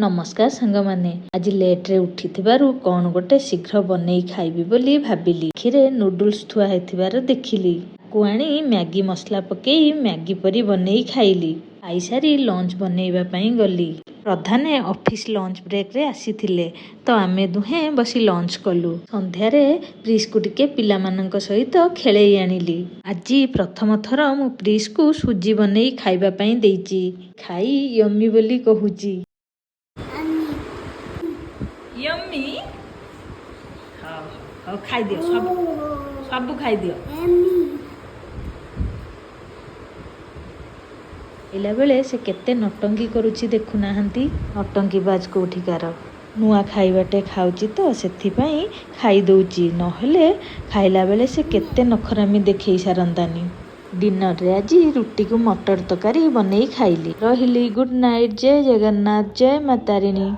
नमस्कार सांगमाने आज लेट्रे उठिथिबारु कौन गोटे शीघ्र बनई खाइबी बोली भाबिली। आखिरे नूडल्स थुआ हेथिबार देखिली। कुआणी मैगी मसला पकई मैगी परी बनई खाइली। खाइसारी लंच बनैबा पई गली। प्रधाने ऑफिस लंच ब्रेक रे आसीथिले तो आमे दुहे बसी लंच कलु। संध्यारे प्रिस को टिके पिला मानक सहित खेळेई आनिली। आजी प्रथम थर मु प्रिस को सुजी बनई खाइबा पई देइची। खाई यम्मी बोली कहूची। यम्मी हाँ हाँ खाई दियो सब खाई दियो। इला बेले से केते नटंकी करुची देखु नाहंती। नटंकी बाज कोठिकार नुआ खाइबाटे खाउची तो सेथिपाई खाई दउची नहले खाइला बेले से केते नखरामी देखई सारंतानी। डिनर रे आज रुटी को मटर तरकारी बनई खाइली। रहिली गुड नाइट। जय जगन्नाथ जय मातारिणी।